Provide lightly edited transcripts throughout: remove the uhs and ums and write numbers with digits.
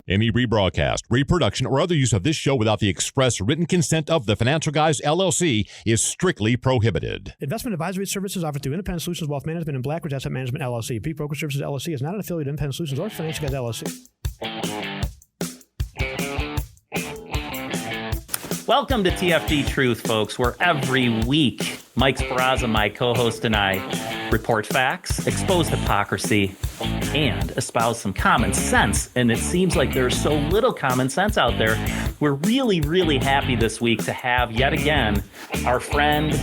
Any rebroadcast, reproduction, or other use of this show without the express written consent of the Financial Guys, LLC is strictly prohibited. Investment advisory services offered through Independent Solutions Wealth Management and Blackridge Asset Management, LLC. Peak Broker Services, LLC is not an affiliate of Independent Solutions or Financial Guys, LLC. Welcome to TFG Truth, folks, where every week Mike Speraza, my co-host, and I report facts, expose hypocrisy, and espouse some common sense. And it seems like there's so little common sense out there. We're really, really happy this week to have yet again our friend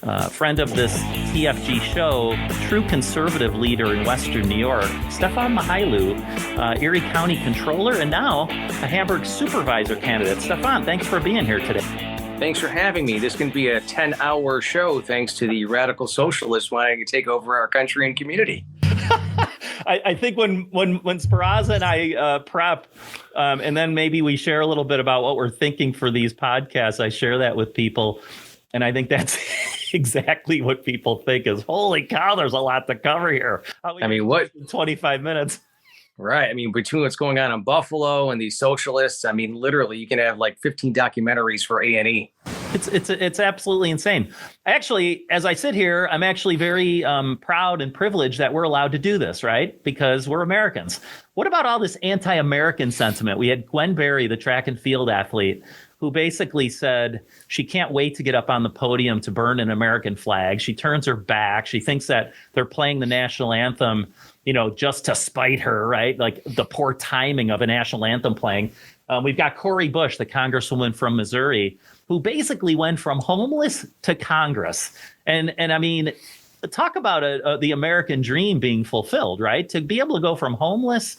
of this TFG show, true conservative leader in Western New York, Stefan Mychajliw, Erie County Controller, and now a Hamburg Supervisor candidate. Stefan, thanks for being here today. Thanks for having me. This can be a 10-hour show thanks to the radical socialists wanting to take over our country and community. I think when Speraza and I prep, and then maybe we share a little bit about what we're thinking for these podcasts, I share that with people. And I think that's exactly what people think is, holy cow, there's a lot to cover here. What? 25 minutes. Right. Between what's going on in Buffalo and these socialists, literally you can have like 15 documentaries for A&E. It's absolutely insane. Actually, as I sit here, I'm actually very proud and privileged that we're allowed to do this, right? Because we're Americans. What about all this anti-American sentiment? We had Gwen Berry, the track and field athlete, who basically said she can't wait to get up on the podium to burn an American flag. She turns her back. She thinks that they're playing the national anthem, just to spite her, right? Like the poor timing of a national anthem playing. We've got Cori Bush, the congresswoman from Missouri, who basically went from homeless to Congress. And talk about the American dream being fulfilled, right? To be able to go from homeless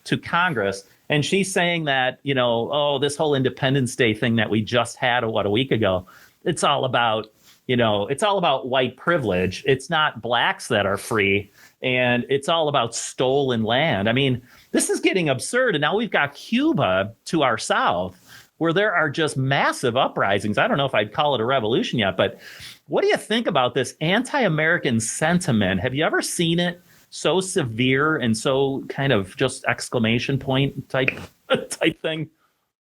to Congress. And she's saying that, this whole Independence Day thing that we just had, a week ago, it's all about white privilege. It's not blacks that are free. And it's all about stolen land. This is getting absurd. And now we've got Cuba to our south, where there are just massive uprisings. I don't know if I'd call it a revolution yet, but what do you think about this anti-American sentiment? Have you ever seen it so severe and so kind of just exclamation point type thing?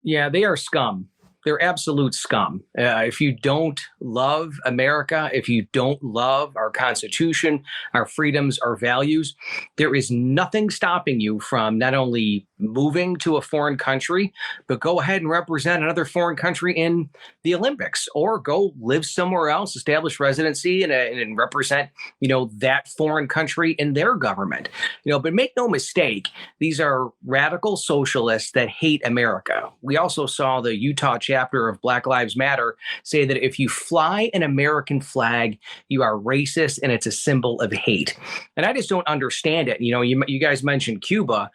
Yeah, they are scum. They're absolute scum. If you don't love America, if you don't love our Constitution, our freedoms, our values, there is nothing stopping you from not only moving to a foreign country, but go ahead and represent another foreign country in the Olympics, or go live somewhere else, establish residency, and represent, that foreign country in their government. But make no mistake, these are radical socialists that hate America. We also saw the Utah chapter of Black Lives Matter say that if you fly an American flag, you are racist and it's a symbol of hate. And I just don't understand it. You guys mentioned Cuba.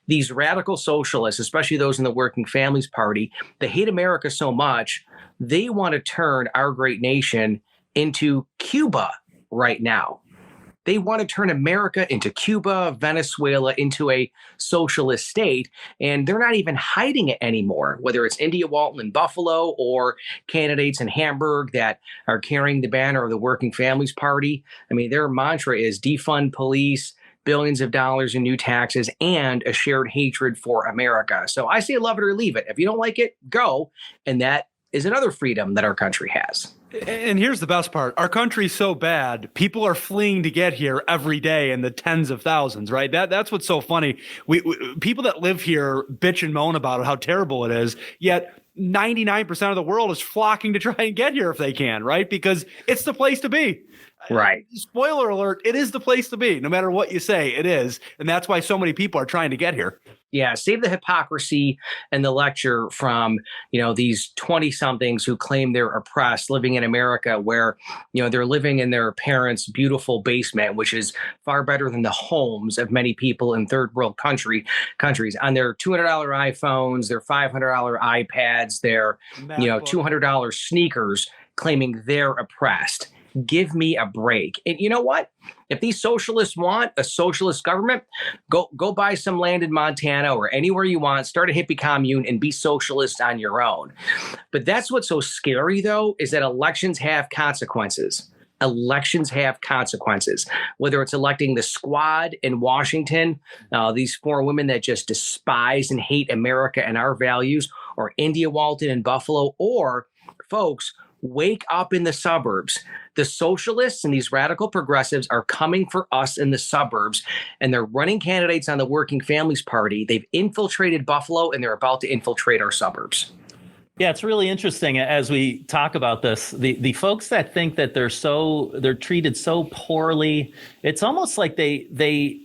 These radical socialists, especially those in the Working Families Party, they hate America so much, they want to turn our great nation into Cuba right now. They want to turn America into Cuba, Venezuela, into a socialist state, and they're not even hiding it anymore, whether it's India Walton in Buffalo or candidates in Hamburg that are carrying the banner of the Working Families Party. Their mantra is defund police, billions of dollars in new taxes, and a shared hatred for America. So I say love it or leave it. If you don't like it, go. And that is another freedom that our country has. And here's the best part. Our country's so bad, people are fleeing to get here every day in the tens of thousands, right? That's what's so funny. We people that live here bitch and moan about it, how terrible it is, yet 99% of the world is flocking to try and get here if they can, right? Because it's the place to be. Right. Spoiler alert, it is the place to be. No matter what you say, it is. And that's why so many people are trying to get here. Yeah, save the hypocrisy and the lecture from, these 20-somethings who claim they're oppressed living in America where, they're living in their parents' beautiful basement, which is far better than the homes of many people in third world countries on their $200 iPhones, their $500 iPads, their, $200 sneakers, claiming they're oppressed. Give me a break. And you know what? If these socialists want a socialist government, go buy some land in Montana or anywhere you want, start a hippie commune and be socialist on your own. But that's what's so scary, though, is that elections have consequences. Elections have consequences, whether it's electing the squad in Washington, these four women that just despise and hate America and our values, or India Walton in Buffalo, or folks, wake up in the suburbs. The socialists and these radical progressives are coming for us in the suburbs, and they're running candidates on the Working Families Party. They've infiltrated Buffalo, and they're about to infiltrate our suburbs. Yeah, it's really interesting as we talk about this. The folks that think that they're treated so poorly, it's almost like they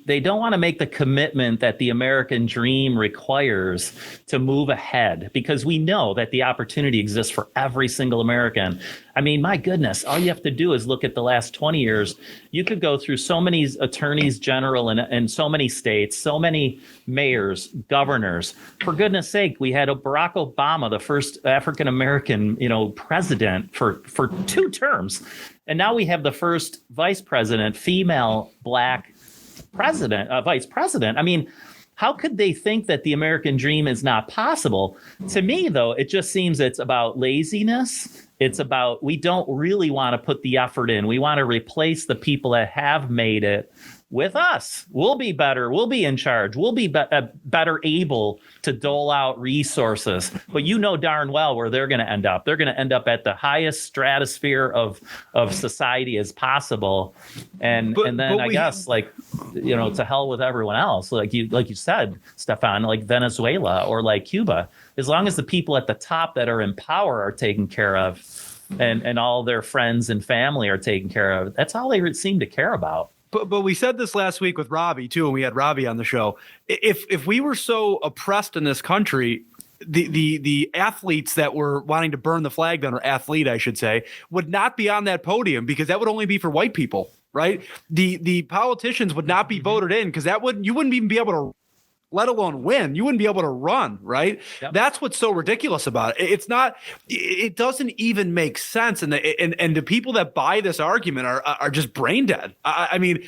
don't want to make the commitment that the American dream requires to move ahead, because we know that the opportunity exists for every single American. I mean, my goodness, all you have to do is look at the last 20 years. You could go through so many attorneys general in so many states, so many mayors, governors. For goodness sake, we had Barack Obama, the first African-American, president for 2 terms. And now we have the first vice president, female Black president, vice president. I mean, how could they think that the American dream is not possible? To me, though, it just seems it's about laziness. It's about, we don't really want to put the effort in. We want to replace the people that have made it with us. We'll be better. We'll be in charge. We'll be better able to dole out resources. But you know darn well where they're going to end up. They're going to end up at the highest stratosphere of society as possible. And then I guess to hell with everyone else. Like you said, Stefan, like Venezuela or like Cuba. As long as the people at the top that are in power are taken care of, and all their friends and family are taken care of, that's all they seem to care about. But we said this last week with Robbie too, and we had Robbie on the show. If we were so oppressed in this country, the athletes that were wanting to burn the flag down, or athlete, I should say, would not be on that podium, because that would only be for white people, right? The politicians would not be voted in, because you wouldn't even be able to, let alone win. You wouldn't be able to run, right? Yep. That's what's so ridiculous about it. It doesn't even make sense. And the people that buy this argument are just brain dead. I mean,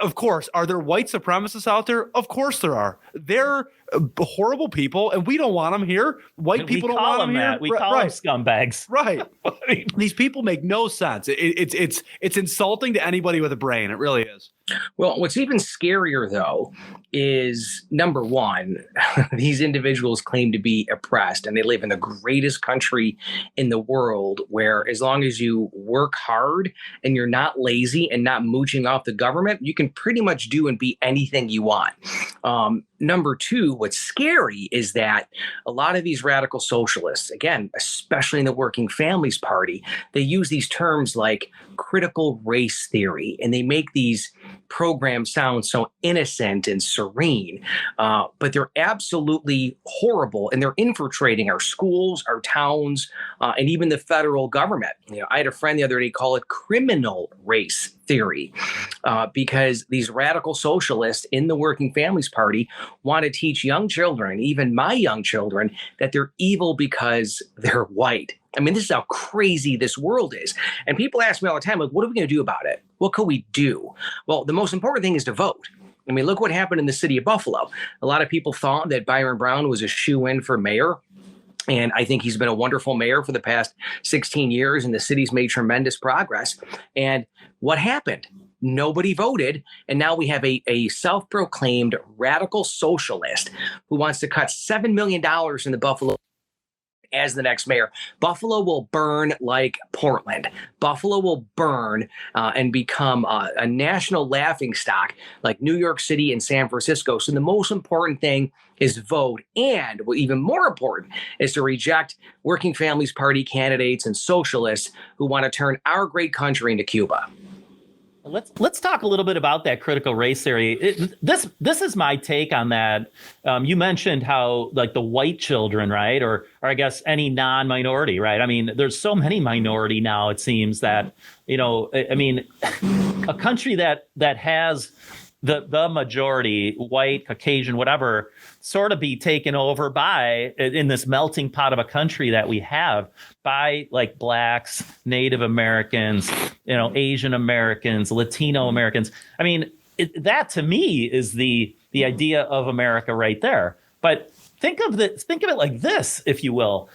of course, are there white supremacists out there? Of course there are. They're horrible people, and we don't want them here. White people don't want them here. We call them scumbags. Right. These people make no sense. It's insulting to anybody with a brain. It really is. Well, what's even scarier, though, is number one, these individuals claim to be oppressed, and they live in the greatest country in the world, where as long as you work hard and you're not lazy and not mooching off the government, you can pretty much do and be anything you want. Number two, what's scary is that a lot of these radical socialists, again, especially in the Working Families Party, they use these terms like critical race theory, and they make these programs sound so innocent and serene, but they're absolutely horrible, and they're infiltrating our schools, our towns, and even the federal government. I had a friend the other day call it criminal race theory, because these radical socialists in the Working Families Party want to teach young children, even my young children, that they're evil because they're white. I mean, this is how crazy this world is. And people ask me all the time, like, what are we going to do about it? What can we do? Well, the most important thing is to vote. I mean, look what happened in the city of Buffalo. A lot of people thought that Byron Brown was a shoo-in for mayor. And I think he's been a wonderful mayor for the past 16 years, and the city's made tremendous progress. And what happened? Nobody voted. And now we have a self-proclaimed radical socialist who wants to cut $7 million in the Buffalo as the next mayor. Buffalo will burn like Portland. Buffalo will burn and become a national laughingstock like New York City and San Francisco. So the most important thing is vote. And what even more important is to reject Working Families Party candidates and socialists who want to turn our great country into Cuba. Let's talk a little bit about that critical race theory. This is my take on that. You mentioned how, like, the white children, right, or I guess any non-minority, right? I mean, there's so many minority now. It seems that I mean, a country that has the majority, white, Caucasian, whatever, sort of be taken over by, in this melting pot of a country that we have, by like Blacks, Native Americans, Asian Americans, Latino Americans. I mean, that to me is the idea of America right there. But think of it like this, if you will.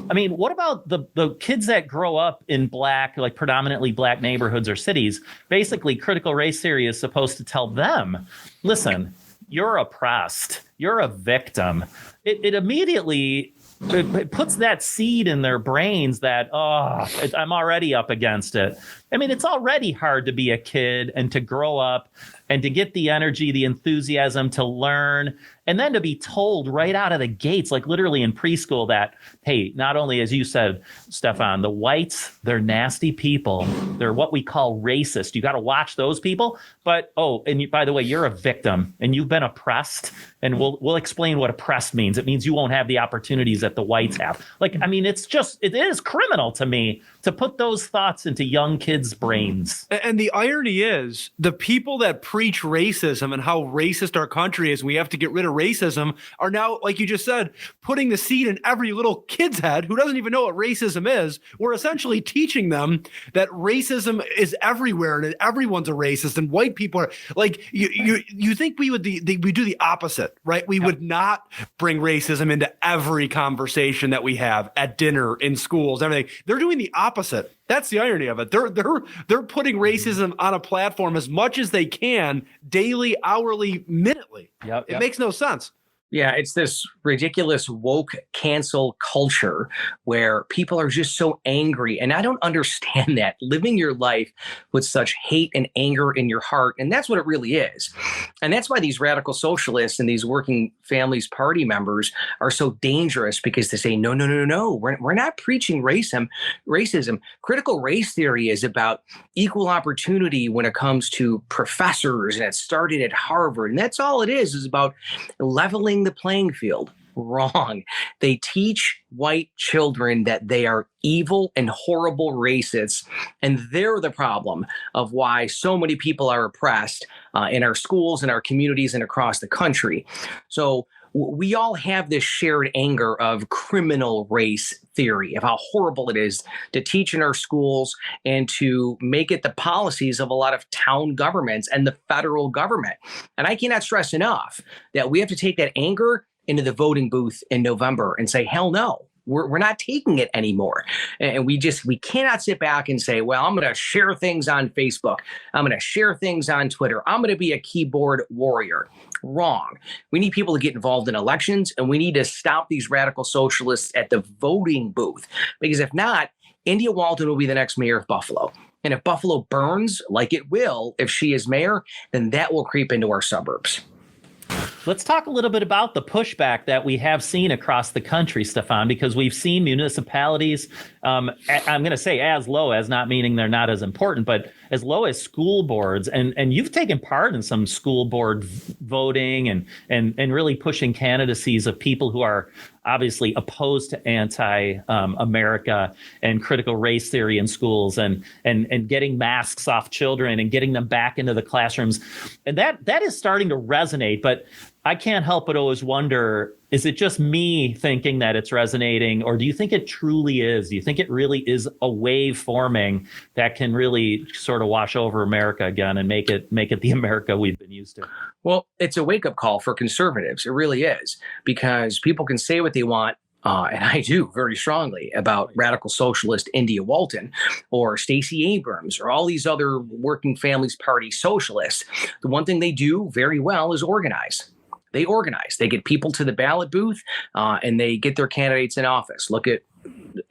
I mean, what about the kids that grow up in black, like predominantly black neighborhoods or cities? Basically, critical race theory is supposed to tell them, listen, you're oppressed, you're a victim. It immediately it puts that seed in their brains that, I'm already up against it. I mean, it's already hard to be a kid and to grow up and to get the energy, the enthusiasm to learn, and then to be told right out of the gates, like literally in preschool, that, hey, not only, as you said, Stefan, the whites, they're nasty people. They're what we call racist. You got to watch those people. But, by the way, you're a victim and you've been oppressed. And we'll explain what oppressed means. It means you won't have the opportunities that the whites have. Like, I mean, it is criminal to me to put those thoughts into young kids' brains. And the irony is, the people that preach racism and how racist our country is, and we have to get rid of racism, are now, like you just said, putting the seed in every little kid's head who doesn't even know what racism is. We're essentially teaching them that racism is everywhere and that everyone's a racist, and white people are like, you think we would we do the opposite, right? We would not bring racism into every conversation that we have at dinner, in schools, everything. They're doing the opposite. That's the irony of it. They're putting racism on a platform as much as they can, daily, hourly, minutely. It makes no sense. Yeah, it's this ridiculous woke cancel culture where people are just so angry. And I don't understand that. Living your life with such hate and anger in your heart. And that's what it really is. And that's why these radical socialists and these working families party members are so dangerous, because they say, no. We're not preaching racism. Critical race theory is about equal opportunity when it comes to professors. And it started at Harvard. And that's all it is about leveling the playing field. Wrong. They teach white children that they are evil and horrible racists, and they're the problem of why so many people are oppressed in our schools, in our communities, and across the country. So we all have this shared anger of criminal race theory, of how horrible it is to teach in our schools and to make it the policies of a lot of town governments and the federal government. And I cannot stress enough that we have to take that anger into the voting booth in November and say, hell no. We're not taking it anymore. And we cannot sit back and say, well, I'm going to share things on Facebook. I'm going to share things on Twitter. I'm going to be a keyboard warrior. Wrong. We need people to get involved in elections, and we need to stop these radical socialists at the voting booth. Because if not, India Walton will be the next mayor of Buffalo. And if Buffalo burns, like it will if she is mayor, then that will creep into our suburbs. Let's talk a little bit about the pushback that we have seen across the country, Stefan, because we've seen municipalities, I'm going to say as low as, not meaning they're not as important, but as low as school boards. And you've taken part in some school board voting and really pushing candidacies of people who are obviously opposed to anti-America and critical race theory in schools and getting masks off children and getting them back into the classrooms. And that is starting to resonate. But I can't help but always wonder, is it just me thinking that it's resonating, or do you think it truly is? Do you think it really is a wave forming that can really sort of wash over America again and make it the America we've been used to? Well, it's a wake-up call for conservatives. It really is, because people can say what they want, and I do very strongly, about radical socialist India Walton or Stacey Abrams or all these other working families party socialists. The one thing they do very well is organize. They organize. They get people to the ballot booth, and they get their candidates in office. Look at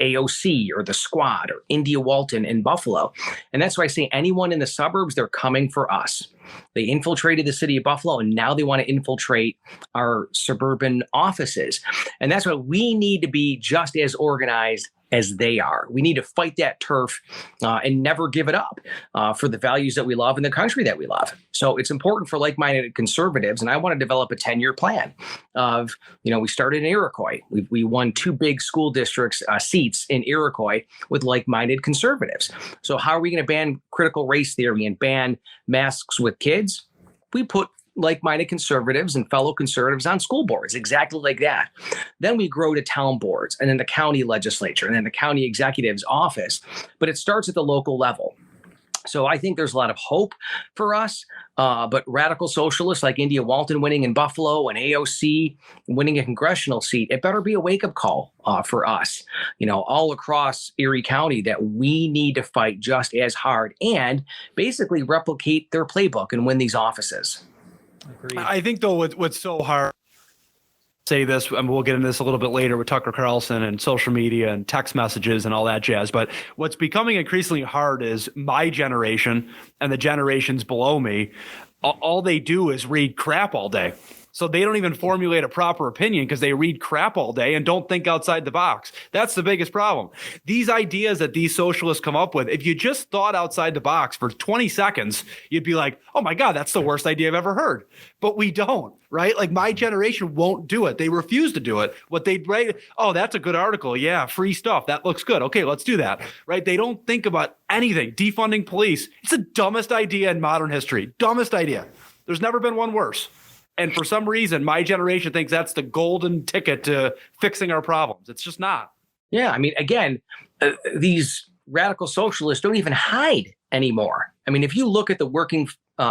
AOC or the Squad or India Walton in Buffalo. And that's why I say anyone in the suburbs, they're coming for us. They infiltrated the city of Buffalo, and now they want to infiltrate our suburban offices. And that's why we need to be just as organized as they are. We need to fight that turf and never give it up for the values that we love and the country that we love. So it's important for like-minded conservatives, and I want to develop a 10-year plan of, we started in Iroquois. We won 2 big school districts seats in Iroquois with like-minded conservatives. So how are we going to ban critical race theory and ban masks with kids? We put like-minded conservatives and fellow conservatives on school boards, exactly like that. Then we grow to town boards, and then the county legislature, and then the county executive's office. But it starts at the local level. So I think there's a lot of hope for us, but radical socialists like India Walton winning in Buffalo and AOC winning a congressional seat, it better be a wake-up call for us, all across Erie County, that we need to fight just as hard and basically replicate their playbook and win these offices. Agreed. I think, though, what's so hard, say this, and we'll get into this a little bit later with Tucker Carlson and social media and text messages and all that jazz. But what's becoming increasingly hard is my generation and the generations below me, all they do is read crap all day. So they don't even formulate a proper opinion because they read crap all day and don't think outside the box. That's the biggest problem. These ideas that these socialists come up with, if you just thought outside the box for 20 seconds, you'd be like, oh my God, that's the worst idea I've ever heard. But we don't, right? Like my generation won't do it. They refuse to do it. What they'd write, oh, that's a good article. Yeah, free stuff. That looks good. Okay, let's do that, right? They don't think about anything. Defunding police. It's the dumbest idea in modern history. Dumbest idea. There's never been one worse. And for some reason, my generation thinks that's the golden ticket to fixing our problems. It's just not. Yeah, I mean, again, these radical socialists don't even hide anymore. I mean, if you look at the Working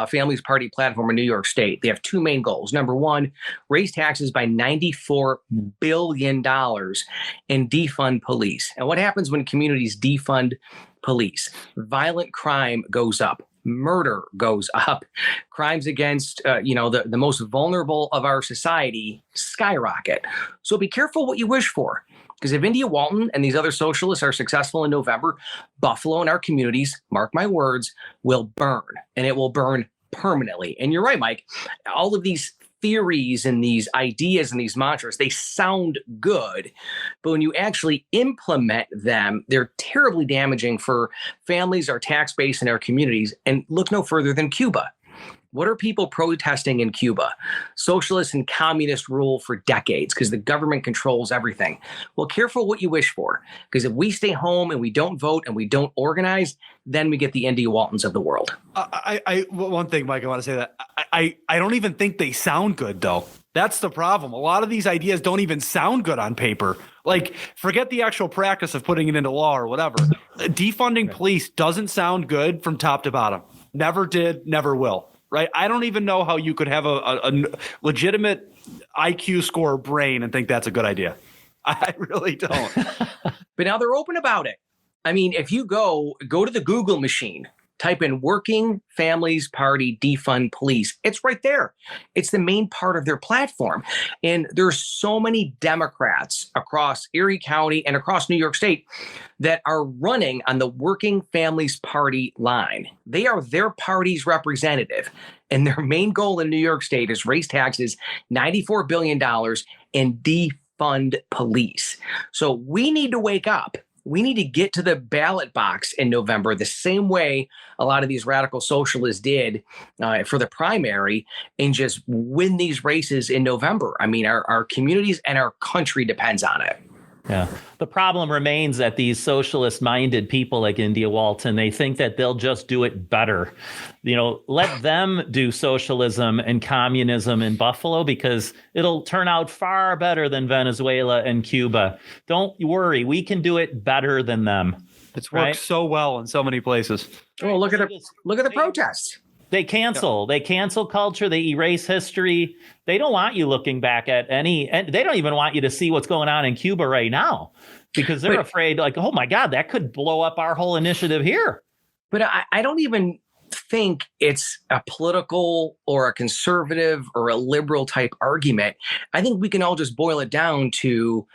Families Party platform in New York State, they have two main goals. Number one, raise taxes by $94 billion and defund police. And what happens when communities defund police? Violent crime goes up. Murder goes up. Crimes against, the most vulnerable of our society skyrocket. So be careful what you wish for. Because if India Walton and these other socialists are successful in November, Buffalo and our communities, mark my words, will burn. And it will burn permanently. And you're right, Mike. All of these theories and these ideas and these mantras, they sound good, but when you actually implement them, they're terribly damaging for families, our tax base, and our communities. And look no further than Cuba. What are people protesting in Cuba? Socialist and communist rule for decades because the government controls everything. Well, careful what you wish for, because if we stay home and we don't vote and we don't organize, then we get the India Waltons of the world. One thing, Mike, I want to say that I don't even think they sound good, though. That's the problem. A lot of these ideas don't even sound good on paper. Like, forget the actual practice of putting it into law or whatever. Defunding police doesn't sound good from top to bottom. Never did, never will. Right? I don't even know how you could have a legitimate IQ score brain and think that's a good idea. I really don't. But now they're open about it. I mean, if you go to the Google machine, type in Working Families Party Defund Police. It's right there. It's the main part of their platform. And there's so many Democrats across Erie County and across New York State that are running on the Working Families Party line. They are their party's representative. And their main goal in New York State is raise taxes $94 billion and defund police. So we need to wake up. We need to get to the ballot box in November the same way a lot of these radical socialists did for the primary and just win these races in November. I mean, our communities and our country depends on it. Yeah. The problem remains that these socialist-minded people like India Walton, they think that they'll just do it better. Let them do socialism and communism in Buffalo because it'll turn out far better than Venezuela and Cuba. Don't worry, we can do it better than them. It's worked so well in so many places. Oh, look at the protests. They cancel. They cancel culture. They erase history. They don't want you looking back at and they don't even want you to see what's going on in Cuba right now because they're afraid, like, oh my God, that could blow up our whole initiative here. But I don't even think it's a political or a conservative or a liberal type argument. I think we can all just boil it down to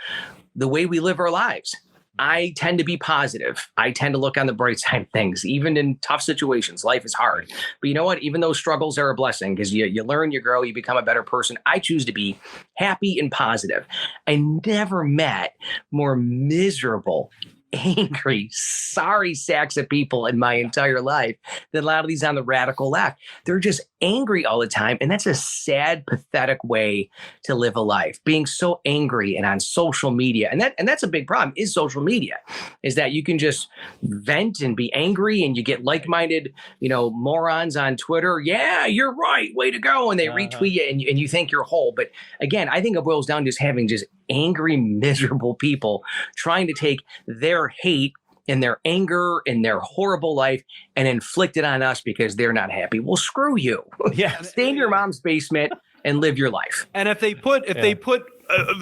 the way we live our lives. I tend to be positive. I tend to look on the bright side of things, even in tough situations. Life is hard. But you know what? Even those struggles are a blessing because you learn, you grow, you become a better person. I choose to be happy and positive. I never met more miserable, angry, sorry sacks of people in my entire life than a lot of these on the radical left. They're just angry all the time. And that's a sad, pathetic way to live a life, being so angry and on social media. And that's a big problem is social media, is that you can just vent and be angry and you get like-minded, morons on Twitter. Yeah, you're right. Way to go. And they retweet you and you think you're whole. But again, I think it boils down to just having just angry, miserable people trying to take their hate and their anger and their horrible life and inflict it on us because they're not happy. Well, screw you. Yeah. Stay in your mom's basement and live your life. And if they put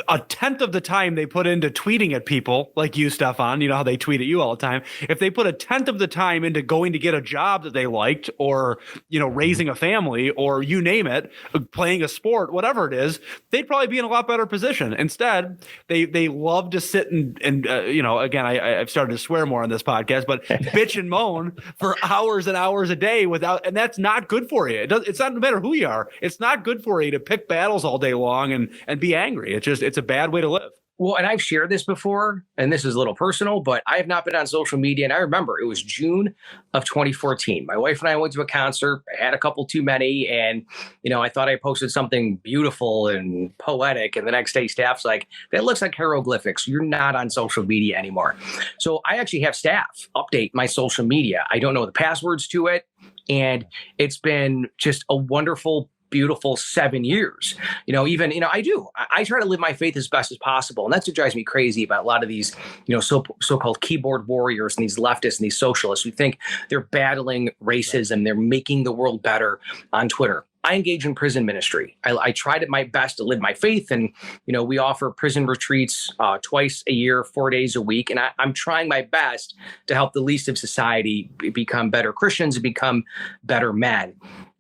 a tenth of the time they put into tweeting at people like you, Stefan, you know how they tweet at you all the time. If they put a tenth of the time into going to get a job that they liked, or, you know, raising a family, or you name it, playing a sport, whatever it is, they'd probably be in a lot better position. Instead, they love to sit and you know, again, I've started to swear more on this podcast, but bitch and moan for hours and hours a day and that's not good for you. It's not, no matter who you are, it's not good for you to pick battles all day long and be angry. It's a bad way to live. Well, and I've shared this before, and this is a little personal, but I have not been on social media. And I remember it was June of 2014. My wife and I went to a concert. I had a couple too many. And, you know, I thought I posted something beautiful and poetic. And the next day, staff's like, that looks like hieroglyphics. You're not on social media anymore. So I actually have staff update my social media. I don't know the passwords to it. And it's been just a wonderful, beautiful 7 years. You know, even, you know, I try to live my faith as best as possible. And that's what drives me crazy about a lot of these, you know, so-called keyboard warriors and these leftists and these socialists who think they're battling racism. They're making the world better on Twitter. I engage in prison ministry. I tried my best to live my faith. And, you know, we offer prison retreats twice a year, 4 days a week. And I'm trying my best to help the least of society become better Christians and become better men.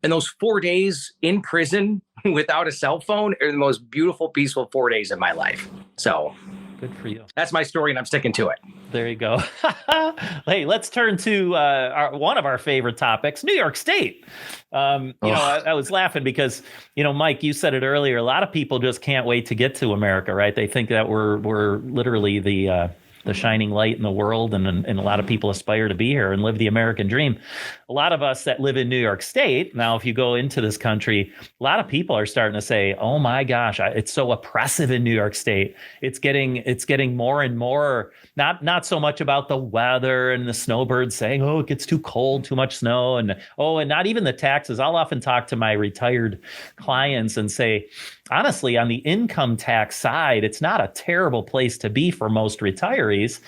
And those 4 days in prison without a cell phone are the most beautiful, peaceful 4 days of my life. So good for you. That's my story, and I'm sticking to it. There you go. Hey, let's turn to one of our favorite topics, New York State. You know, I was laughing because, you know, Mike, you said it earlier. A lot of people just can't wait to get to America, right? They think that we're literally the shining light in the world, and a lot of people aspire to be here and live the American dream. A lot of us that live in New York State, now if you go into this country, a lot of people are starting to say, oh my gosh, it's so oppressive in New York State. It's getting more and more, not so much about the weather and the snowbirds saying, oh, it gets too cold, too much snow, and not even the taxes. I'll often talk to my retired clients and say, honestly, on the income tax side, it's not a terrible place to be for most retirees.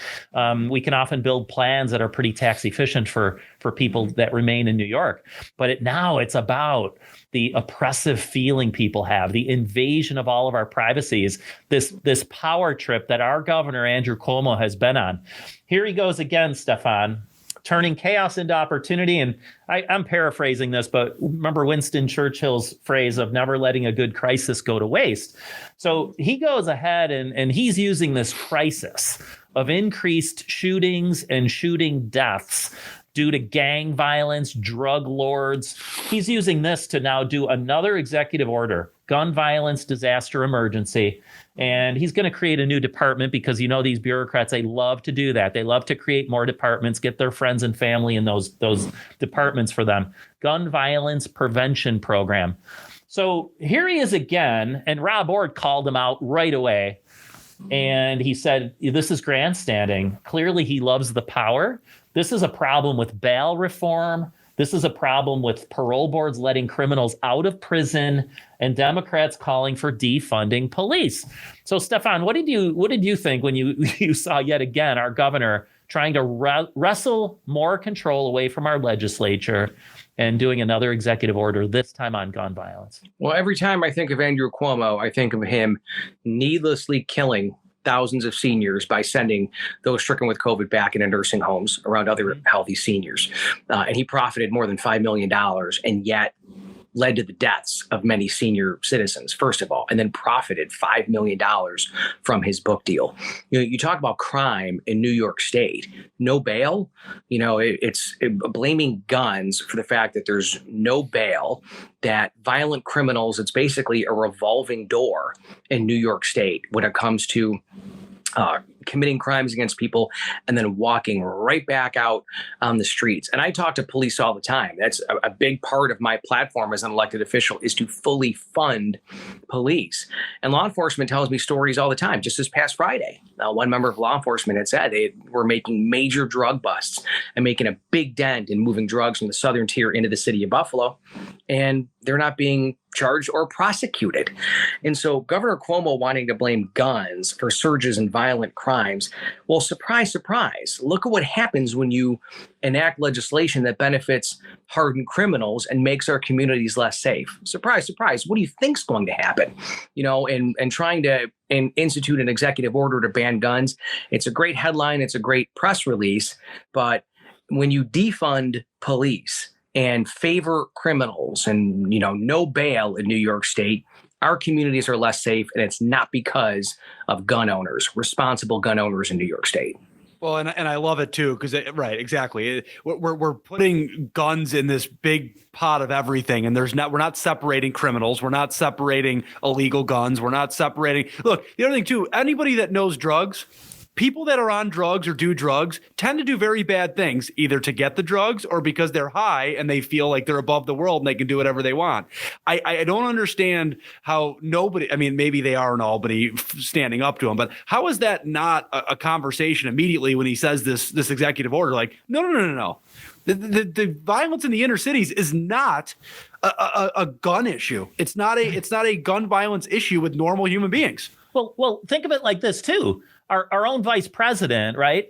We can often build plans that are pretty tax efficient for people that remain in New York. But now it's about the oppressive feeling people have, the invasion of all of our privacies, this power trip that our governor, Andrew Cuomo, has been on. Here he goes again, Stefan, turning chaos into opportunity. And I'm paraphrasing this, but remember Winston Churchill's phrase of never letting a good crisis go to waste. So he goes ahead and he's using this crisis of increased shootings and shooting deaths due to gang violence, drug lords. He's using this to now do another executive order, gun violence disaster emergency. And he's going to create a new department because, you know, these bureaucrats, they love to do that. They love to create more departments, get their friends and family in those departments for them. Gun violence prevention program. So here he is again. And Rob Ord called him out right away. And he said, this is grandstanding. Clearly, he loves the power. This is a problem with bail reform. This is a problem with parole boards letting criminals out of prison and Democrats calling for defunding police. So, Stefan, what did you think when you saw yet again our governor trying to wrestle more control away from our legislature and doing another executive order, this time on gun violence? Well, every time I think of Andrew Cuomo, I think of him needlessly killing thousands of seniors by sending those stricken with COVID back into nursing homes around other healthy seniors. And he profited more than $5 million and yet led to the deaths of many senior citizens, first of all, and then profited $5 million from his book deal. You know, you talk about crime in New York State, no bail. You know, it's blaming guns for the fact that there's no bail, that violent criminals, it's basically a revolving door in New York State when it comes to committing crimes against people and then walking right back out on the streets. And I talk to police all the time. That's a big part of my platform as an elected official, is to fully fund police. And law enforcement tells me stories all the time. Just this past Friday, one member of law enforcement had said they were making major drug busts and making a big dent in moving drugs from the southern tier into the city of Buffalo. And they're not being charged or prosecuted. And so Governor Cuomo wanting to blame guns for surges in violent crime crimes. Well, surprise, surprise. Look at what happens when you enact legislation that benefits hardened criminals and makes our communities less safe. Surprise, surprise. What do you think's going to happen? And trying to institute an executive order to ban guns. It's a great headline. It's a great press release. But when you defund police and favor criminals and, no bail in New York State, our communities are less safe, and it's not because of gun owners, responsible gun owners in New York State. Well, and I love it too, because right, exactly. We're putting guns in this big pot of everything, and we're not separating criminals, we're not separating illegal guns, we're not separating. Look, the other thing too, anybody that knows drugs. People that are on drugs or do drugs tend to do very bad things, either to get the drugs or because they're high and they feel like they're above the world and they can do whatever they want. I don't understand how nobody, maybe they are in Albany standing up to him, but how is that not a conversation immediately when he says this executive order? Like, no. The violence in the inner cities is not a gun issue. It's not a gun violence issue with normal human beings. Well, think of it like this too. Our own vice president, right?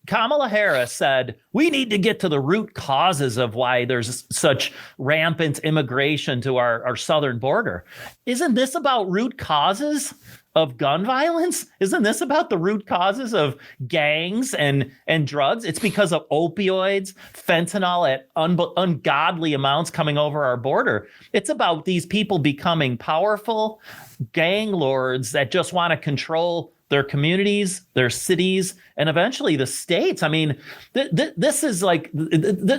Kamala Harris said, we need to get to the root causes of why there's such rampant immigration to our southern border. Isn't this about root causes of gun violence? Isn't this about the root causes of gangs and drugs? It's because of opioids, fentanyl at ungodly amounts coming over our border. It's about these people becoming powerful gang lords that just want to control their communities, their cities, and eventually the states. This is like,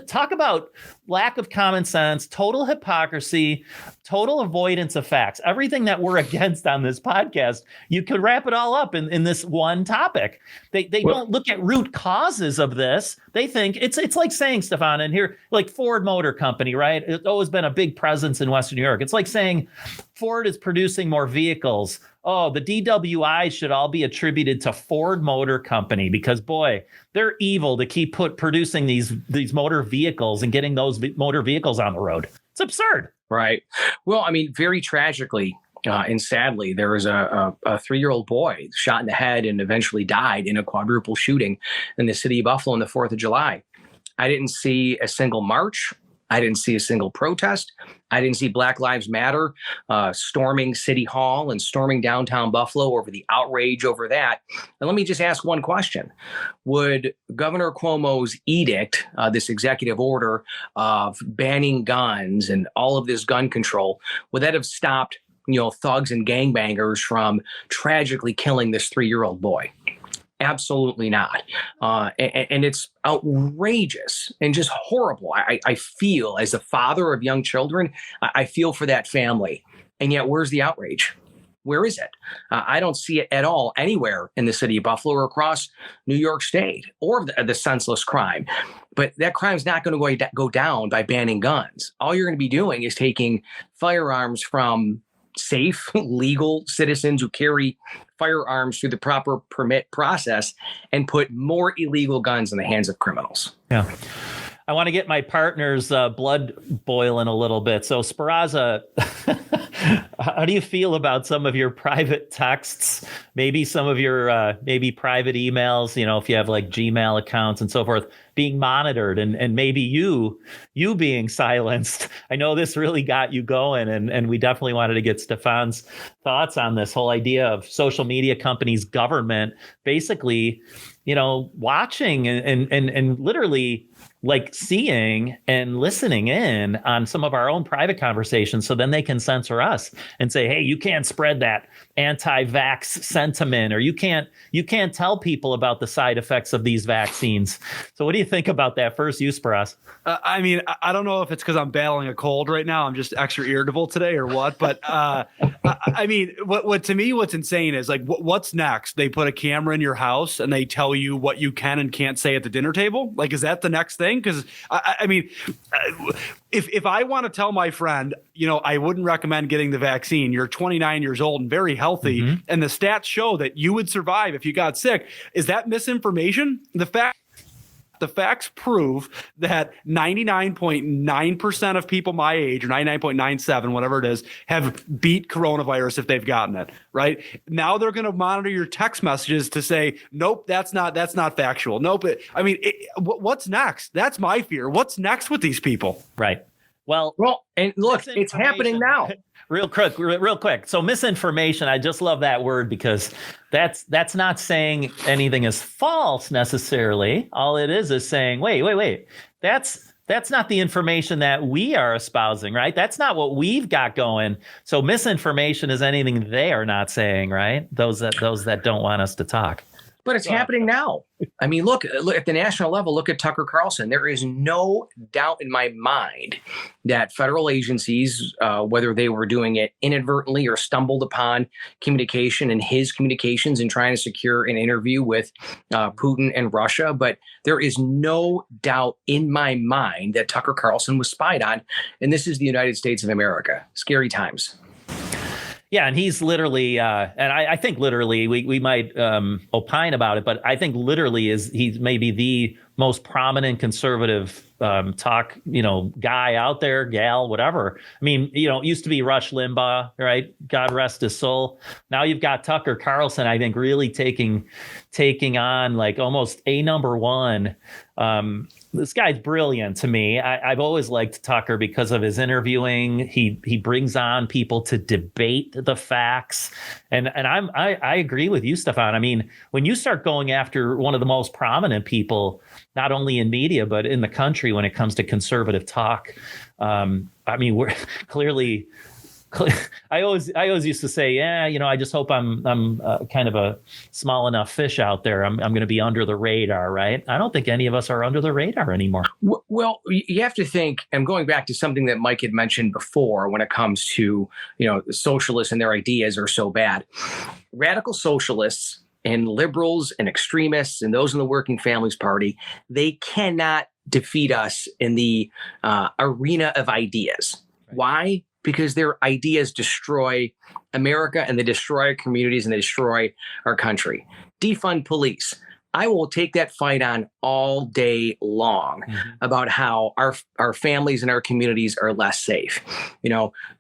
talk about lack of common sense, total hypocrisy, total avoidance of facts. Everything that we're against on this podcast, you could wrap it all up in this one topic. They don't look at root causes of this. They think it's like saying, Stefan, and here, like Ford Motor Company, right? It's always been a big presence in Western New York. It's like saying Ford is producing more vehicles. Oh, the DWI should all be attributed to Ford Motor Company because, boy, they're evil to keep producing these motor vehicles and getting those motor vehicles on the road. It's absurd. Right. Well, very tragically and sadly, there was a 3-year-old boy shot in the head and eventually died in a quadruple shooting in the city of Buffalo on the 4th of July. I didn't see a single march. I didn't see a single protest. I didn't see Black Lives Matter storming City Hall and storming downtown Buffalo over the outrage over that. And let me just ask one question. Would Governor Cuomo's edict, this executive order of banning guns and all of this gun control, would that have stopped, thugs and gangbangers from tragically killing this 3-year-old boy? Absolutely not. And it's outrageous and just horrible. I feel, as a father of young children, I feel for that family. And yet, where's the outrage? Where is it? I don't see it at all anywhere in the city of Buffalo or across New York State, or the senseless crime. But that crime is not going to go down by banning guns. All you're going to be doing is taking firearms from safe, legal citizens who carry firearms through the proper permit process and put more illegal guns in the hands of criminals. Yeah. I want to get my partner's blood boiling a little bit. So, Speraza, how do you feel about some of your private texts, maybe some of your maybe private emails, if you have like Gmail accounts and so forth, being monitored and maybe you being silenced? I know this really got you going, and we definitely wanted to get Stefan's thoughts on this whole idea of social media companies, government, basically, watching and literally like seeing and listening in on some of our own private conversations, so then they can censor us and say, hey, you can't spread that anti-vax sentiment, or you can't tell people about the side effects of these vaccines. So what do you think about that? First, you, Sparas. I don't know if it's because I'm battling a cold right now. I'm just extra irritable today or what, but what to me, what's insane is like, what's next? They put a camera in your house and they tell you what you can and can't say at the dinner table. Like, is that the next thing? Because if I want to tell my friend, I wouldn't recommend getting the vaccine. You're 29 years old and very healthy, mm-hmm. and the stats show that you would survive if you got sick. Is that misinformation? The fact The facts prove that 99.9% of people my age, or 99.97, whatever it is, have beat coronavirus if they've gotten it, right? Now they're going to monitor your text messages to say, nope, that's not factual. Nope. What's next? That's my fear. What's next with these people? Right. Well, and look, it's happening now. Real quick. So misinformation, I just love that word because that's not saying anything is false necessarily. All it is saying, wait. That's not the information that we are espousing, right? That's not what we've got going. So misinformation is anything they are not saying, right? Those that don't want us to talk. But it's happening now. I mean, look at the national level. Look at Tucker Carlson. There is no doubt in my mind that federal agencies, whether they were doing it inadvertently or stumbled upon communication and his communications in trying to secure an interview with Putin and Russia, but there is no doubt in my mind that Tucker Carlson was spied on. And this is the United States of America. Scary times. Yeah, and he's literally, and I think literally, we might opine about it, but I think literally he's maybe the most prominent conservative talk, guy out there, gal, whatever. I mean, it used to be Rush Limbaugh, right? God rest his soul. Now you've got Tucker Carlson, I think, really taking on like almost a number one. This guy's brilliant to me. I've always liked Tucker because of his interviewing. He brings on people to debate the facts, and I agree with you, Stefan. I mean, when you start going after one of the most prominent people, not only in media but in the country when it comes to conservative talk, I mean, we're clearly. I always used to say, I just hope I'm kind of a small enough fish out there. I'm going to be under the radar, right? I don't think any of us are under the radar anymore. Well, you have to think, I'm going back to something that Mike had mentioned before when it comes to, the socialists and their ideas are so bad. Radical socialists and liberals and extremists and those in the Working Families Party, they cannot defeat us in the arena of ideas. Right. Why? Because their ideas destroy America and they destroy our communities and they destroy our country. Defund police. I will take that fight on all day long about how our families and our communities are less safe.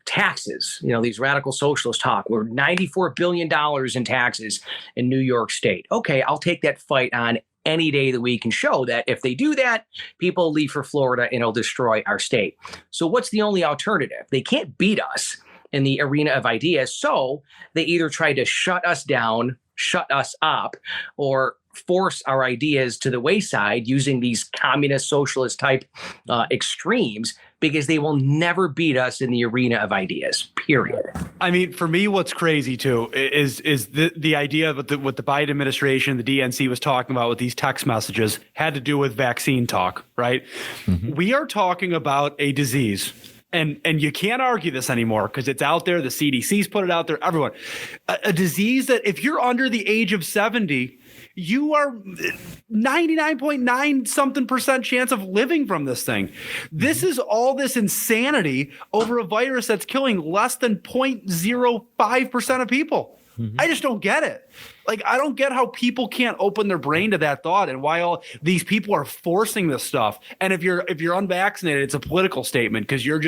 Taxes, these radical socialists talk. We're $94 billion in taxes in New York State. Okay, I'll take that fight on any day that we can show that if they do that, people leave for Florida and it'll destroy our state. So what's the only alternative? They can't beat us in the arena of ideas. So they either try to shut us down, shut us up, or force our ideas to the wayside using these communist socialist type extremes, because they will never beat us in the arena of ideas, period. I mean, for me, what's crazy too is the idea of what the Biden administration, the DNC was talking about with these text messages had to do with vaccine talk, right? Mm-hmm. We are talking about a disease. And you can't argue this anymore because it's out there. The CDC's put it out there. Everyone, a disease that if you're under the age of 70, you are 99.9 something % chance of living from this thing. This is all this insanity over a virus that's killing less than 0.05% of people. Mm-hmm. I just don't get it. Like, I don't get how people can't open their brain to that thought and why all these people are forcing this stuff. And if you're unvaccinated, it's a political statement because you're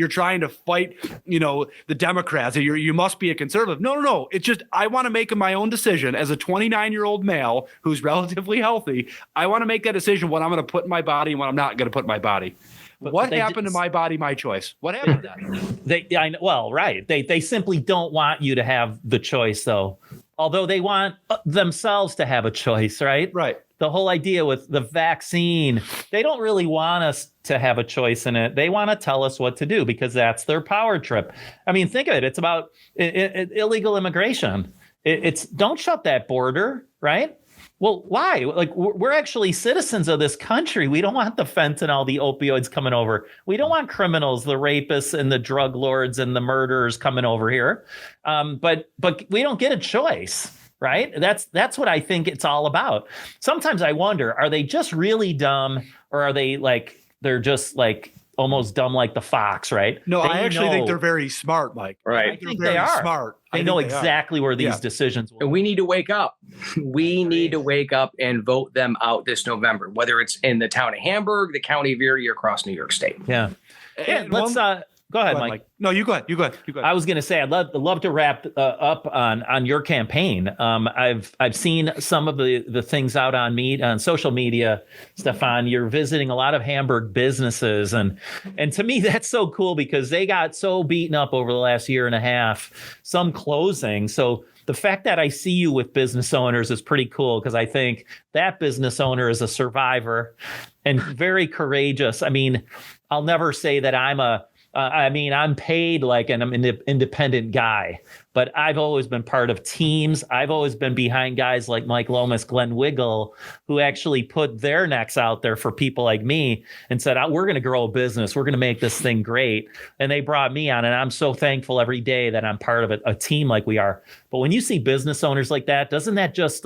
trying to fight, the Democrats. You must be a conservative. No. It's just, I want to make my own decision as a 29-year-old male who's relatively healthy. I want to make that decision what I'm going to put in my body and what I'm not going to put in my body. What happened to my body, my choice? What happened to that? They simply don't want you to have the choice, though. Although they want themselves to have a choice, right? Right. The whole idea with the vaccine, they don't really want us to have a choice in it. They want to tell us what to do because that's their power trip. I mean, think of it. It's about illegal immigration. It's don't shut that border, right? Well, why? Like, we're actually citizens of this country. We don't want the fentanyl, the opioids coming over. We don't want criminals, the rapists and the drug lords and the murderers coming over here. But we don't get a choice, right? That's what I think it's all about. Sometimes I wonder, are they just really dumb, or are they they're just almost dumb like the fox, right? No, I actually think they're very smart, Mike. Right. I think they are smart. They know exactly where these decisions will. And we need to wake up. We need to wake up and vote them out this November, whether it's in the town of Hamburg, the county of Erie, or across New York State. Yeah. And Let's go ahead, Mike. No, you go ahead. I was going to say I'd love to wrap up on your campaign. I've seen some of the things out on social media, Stefan. You're visiting a lot of Hamburg businesses, and to me that's so cool because they got so beaten up over the last year and a half. Some closing, so the fact that I see you with business owners is pretty cool because I think that business owner is a survivor and very courageous. I mean, I'll never say that I'm paid like an independent guy, but I've always been part of teams. I've always been behind guys like Mike Lomas, Glenn Wiggle, who actually put their necks out there for people like me and said, we're going to grow a business. We're going to make this thing great. And they brought me on, and I'm so thankful every day that I'm part of a team like we are. But when you see business owners like that, doesn't that just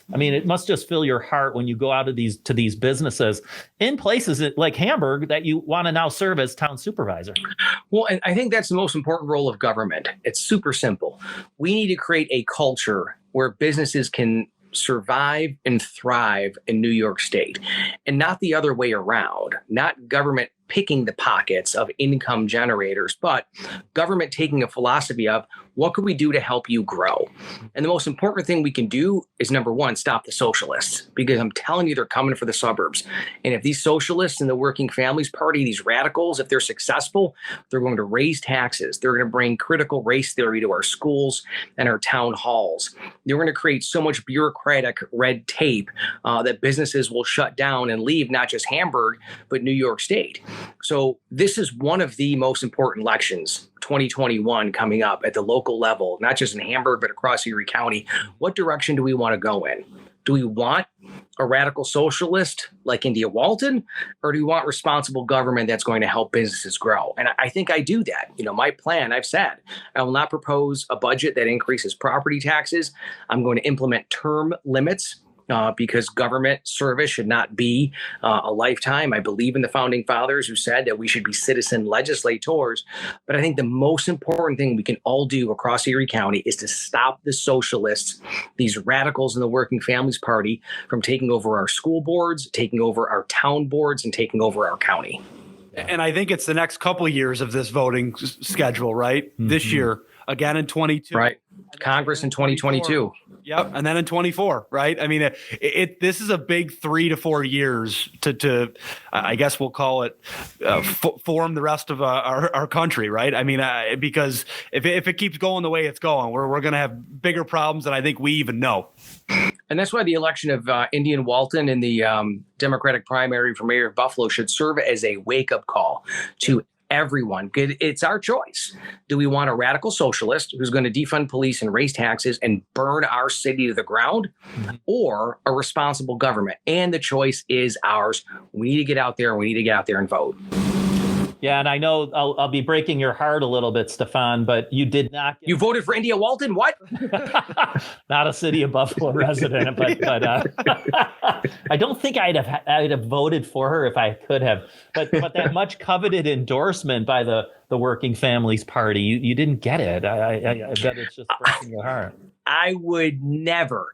it must just fill your heart when you go out to these businesses in places like Hamburg that you want to now serve as town supervisor. Well, and I think that's the most important role of government. It's super simple. We need to create a culture where businesses can survive and thrive in New York State and not the other way around, not government picking the pockets of income generators, but government taking a philosophy of what can we do to help you grow? And the most important thing we can do is, number one, stop the socialists, because I'm telling you, they're coming for the suburbs. And if these socialists in the Working Families Party, these radicals, if they're successful, they're going to raise taxes. They're going to bring critical race theory to our schools and our town halls. They're going to create so much bureaucratic red tape that businesses will shut down and leave not just Hamburg, but New York State. So this is one of the most important elections, 2021, coming up at the local level, not just in Hamburg, but across Erie County. What direction do we want to go in? Do we want a radical socialist like India Walton, or do we want responsible government that's going to help businesses grow? And I think I do that. My plan, I've said, I will not propose a budget that increases property taxes. I'm going to implement term limits because government service should not be a lifetime. I believe in the founding fathers who said that we should be citizen legislators. But I think the most important thing we can all do across Erie County is to stop the socialists, these radicals in the Working Families Party, from taking over our school boards, taking over our town boards, and taking over our county. And I think it's the next couple of years of this voting schedule, right? Mm-hmm. This year, again in 22. Right. Congress in 2022. Yep. And then in 24, right? I mean, this is a big 3 to 4 years to I guess we'll call it form the rest of our country, right? I mean, because if it keeps going the way it's going, we're going to have bigger problems than I think we even know. And that's why the election of Indian Walton in the Democratic primary for mayor of Buffalo should serve as a wake-up call to everyone. It's our choice. Do we want a radical socialist who's going to defund police and raise taxes and burn our city to the ground, or a responsible government? And the choice is ours. We need to get out there. We need to get out there and vote. Yeah, and I know I'll be breaking your heart a little bit, Stefan, but you did not. You voted for India Walton? What? Not a City of Buffalo resident, but I don't think I'd have voted for her if I could have. But that much coveted endorsement by the Working Families Party, you didn't get it. I bet it's just breaking your heart. I would never,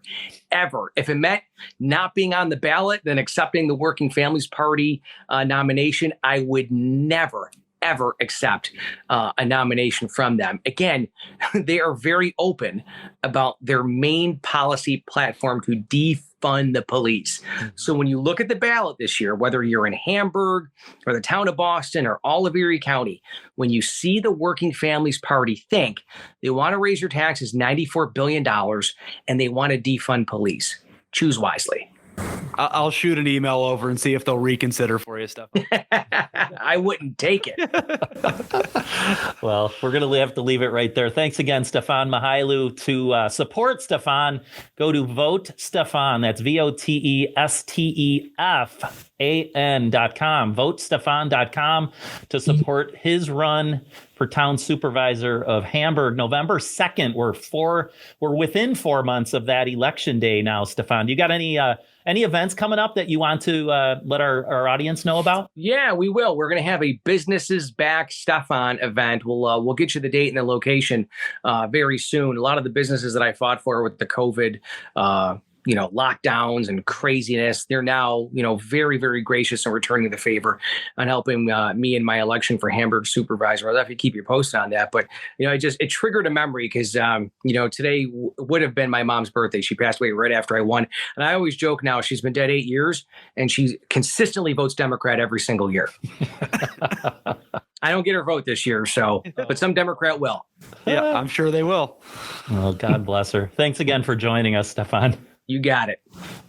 ever, if it meant not being on the ballot, then accepting the Working Families Party nomination, I would never, ever accept a nomination from them. Again, they are very open about their main policy platform to defund the police. So when you look at the ballot this year, whether you're in Hamburg or the town of Boston or all of Erie County, when you see the Working Families Party think they want to raise your taxes $94 billion and they want to defund police, choose wisely. I'll shoot an email over and see if they'll reconsider for you, Stefan. I wouldn't take it. Well, we're going to have to leave it right there. Thanks again, Stefan Mychajliw. To support Stefan, go to Vote Stefan. That's VOTESTEFAN.com. VoteStefan.com to support his run for town supervisor of Hamburg, November 2nd. We're within 4 months of that election day now, Stefan. You got any Any events coming up that you want to let our audience know about? Yeah, we will. We're going to have a Businesses Back Stefan event. We'll get you the date and the location very soon. A lot of the businesses that I fought for with the COVID lockdowns and craziness, they're now, very, very gracious and returning the favor on helping me in my election for Hamburg supervisor. I'll definitely keep you posted on that. But, it triggered a memory because, today would have been my mom's birthday. She passed away right after I won. And I always joke now, she's been dead 8 years and she consistently votes Democrat every single year. I don't get her vote this year, but some Democrat will. Yeah, I'm sure they will. Oh, God bless her. Thanks again for joining us, Stefan. You got it.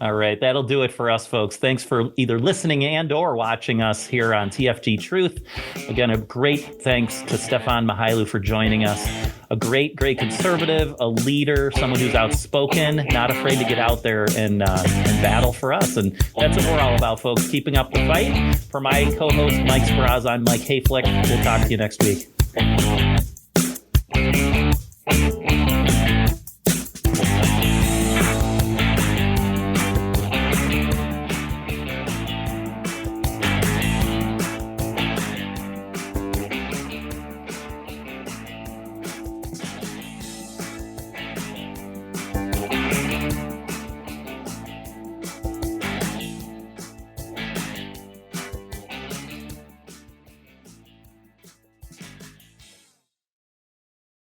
All right. That'll do it for us, folks. Thanks for either listening and or watching us here on TFG Truth. Again, a great thanks to Stefan Mychajliw for joining us. A great, great conservative, a leader, someone who's outspoken, not afraid to get out there and battle for us. And that's what we're all about, folks. Keeping up the fight. For my co-host, Mike Spraz, I'm Mike Hayflick. We'll talk to you next week.